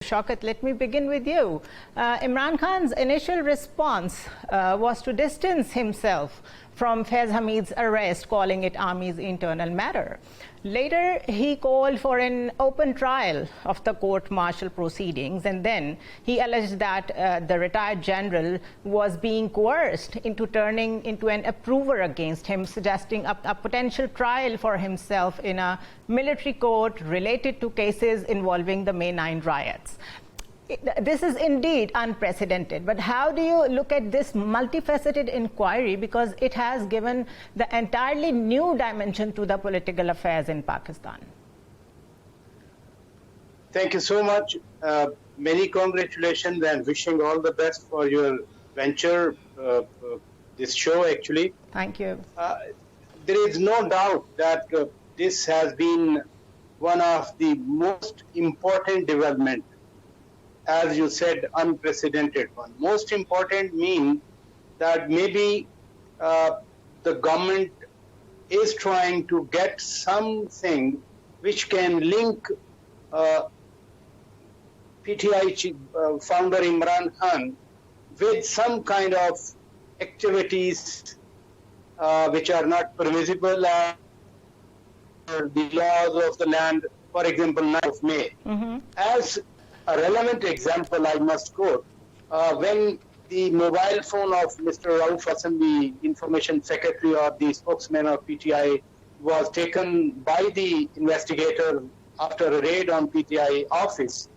Shaukat, let me begin with you. Imran Khan's initial response was to distance himself from Faiz Hamid's arrest, calling it Army's internal matter. Later, he called for an open trial of the court-martial proceedings, and then he alleged that the retired general was being coerced into turning into an approver against him, suggesting a potential trial for himself in a military court related to cases involving the May 9 riots. This is indeed unprecedented, but how do you look at this multifaceted inquiry, because it has given the entirely new dimension to the political affairs in Pakistan? Thank you so much. Many congratulations and wishing all the best for your venture, this show actually. Thank you. There is no doubt that this has been one of the most important developments. As you said, unprecedented one. Most important mean that maybe the government is trying to get something which can link PTI founder Imran Khan with some kind of activities which are not permissible and the laws of the land, for example, 9th of May. As a relevant example, I must quote, when the mobile phone of Mr. Rauf Hassan, the information secretary or the spokesman of PTI, was taken by the investigator after a raid on PTI office,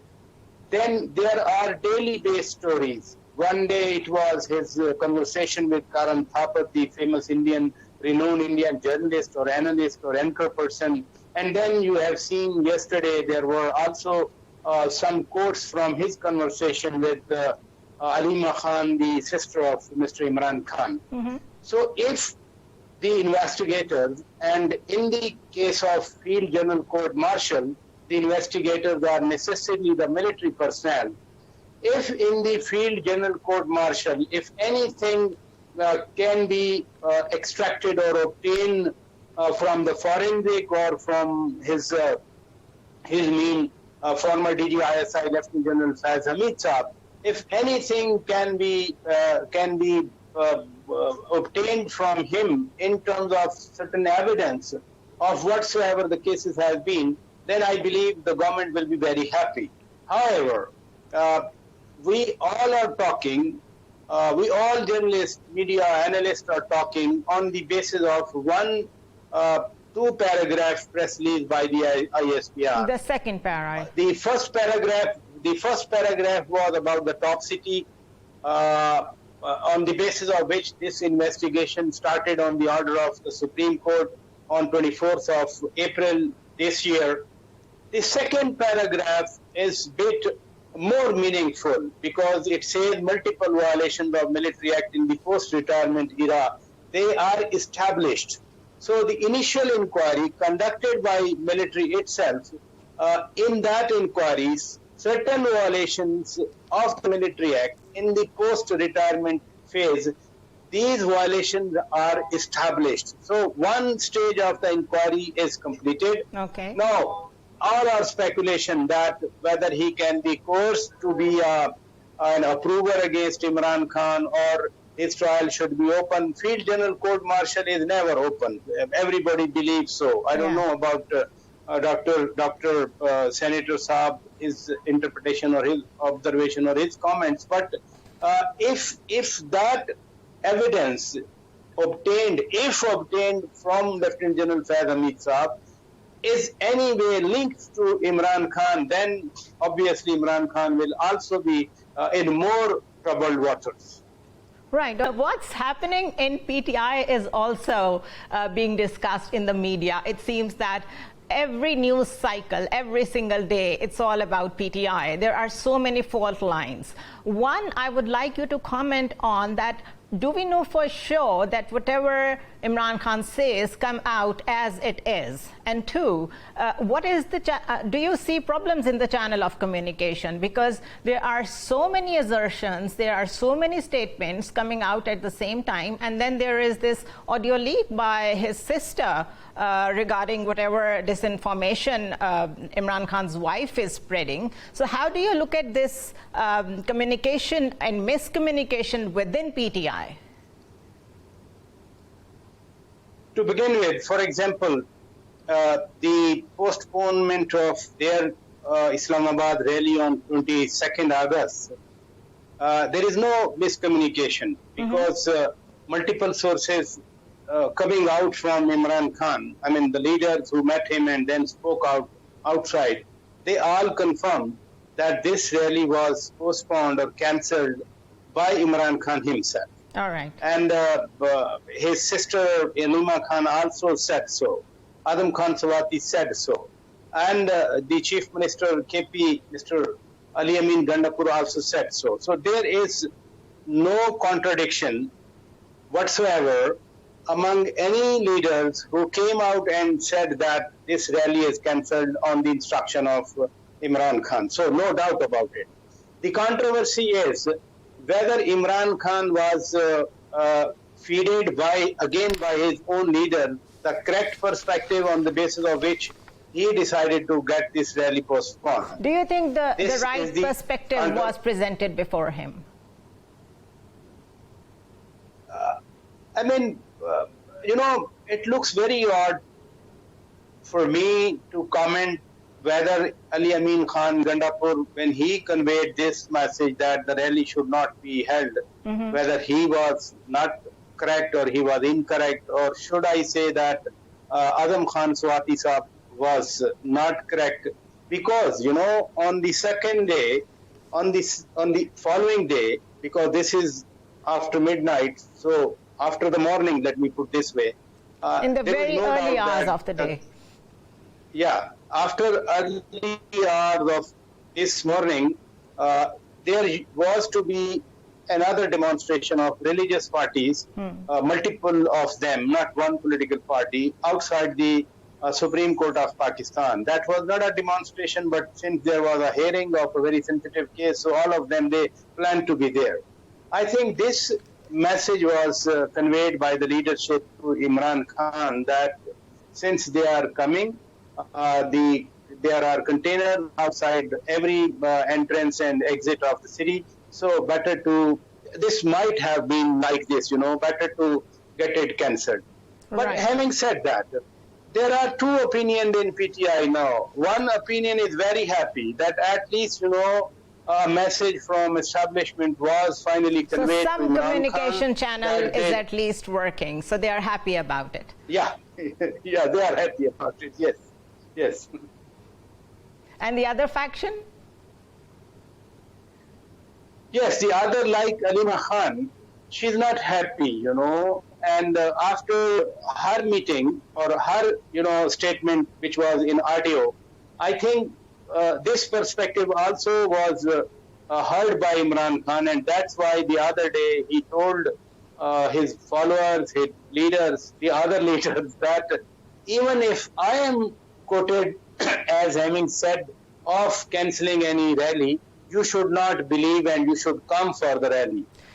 then there are daily based stories. One day it was his conversation with Karan Thapar, the famous renowned Indian journalist or analyst or anchor person. And then you have seen yesterday there were also some quotes from his conversation with Alima Khan, the sister of Mr. Imran Khan. So if the investigators, and in the case of Field General Court Martial, the investigators are necessarily the military personnel. If in the Field General Court Martial, if anything can be extracted or obtained from the forensic or from his former DGISI Lieutenant General Faiz Hamid Saab, if anything can be obtained from him in terms of certain evidence of whatsoever the cases have been, then I believe the government will be very happy. However, we all are talking, we all journalists, media analysts are talking on the basis of one two-paragraph press release by the ISPR. The second paragraph. The first paragraph was about the toxicity, on the basis of which this investigation started on the order of the Supreme Court on 24th of April this year. The second paragraph is a bit more meaningful because it says multiple violations of Military Act in the post-retirement era, they are established. So the initial inquiry conducted by military itself, in that inquiry, certain violations of the Military Act in the post-retirement phase, these violations are established. So one stage of the inquiry is completed. Okay. Now, all our speculation that whether he can be coerced to be an approver against Imran Khan or his trial should be open. Field General Court Martial is never open. Everybody believes so. I don't know about Dr. Senator Saab, his interpretation or his observation or his comments. But if that evidence obtained, if obtained from Lieutenant General Faiz Hamid Saab, is any way linked to Imran Khan, then obviously Imran Khan will also be in more troubled waters. Right. What's happening in PTI is also being discussed in the media. It seems that every news cycle, every single day, it's all about PTI. There are so many fault lines. One, I would like you to comment on that. do we know for sure that whatever Imran Khan says come out as it is? And two, what is the do you see problems in the channel of communication? Because there are so many assertions, there are so many statements coming out at the same time, and then there is this audio leak by his sister regarding whatever disinformation Imran Khan's wife is spreading. So how do you look at this communication and miscommunication within PTI? To begin with, for example, the postponement of their Islamabad rally on 22nd August, there is no miscommunication because multiple sources coming out from Imran Khan, I mean the leaders who met him and then spoke outside, they all confirmed that this rally was postponed or cancelled by Imran Khan himself. All right. And his sister Alima Khan also said so. Adam Khan Sawati said so. And the Chief Minister KP, Mr. Ali Amin Gandapur also said so. So there is no contradiction whatsoever among any leaders who came out and said that this rally is cancelled on the instruction of Imran Khan. So no doubt about it. The controversy is whether Imran Khan was feeded by his own leader the correct perspective on the basis of which he decided to get this rally postponed. Do you think the right perspective was presented before him? I mean, it looks very odd for me to comment whether Ali Amin Khan Gandapur, when he conveyed this message that the rally should not be held, whether he was not correct or he was incorrect, or should I say that Azam Khan Swati Saab was not correct, because on the second day, on the following day, because this is after midnight, so after the morning, let me put this way, in the very early hours of the day. After early hours of this morning, there was to be another demonstration of religious parties, multiple of them, not one political party, outside the Supreme Court of Pakistan. That was not a demonstration, but since there was a hearing of a very sensitive case, so all of them, they planned to be there. I think this message was conveyed by the leadership to Imran Khan that since they are coming, there are containers outside every entrance and exit of the city. So this might have been like this, better to get it cancelled. But having said that, there are two opinions in PTI now. One opinion is very happy that at least, a message from establishment was finally conveyed. So some communication channel is at least working, so they are happy about it. Yeah, they are happy about it, yes. And the other faction? Yes, the other, like Alima Khan, she's not happy, and after her meeting or her, statement, which was in audio, I think this perspective also was heard by Imran Khan, and that's why the other day he told his followers, his leaders, the other leaders, that even if I am quoted as having said of cancelling any rally, you should not believe and you should come for the rally.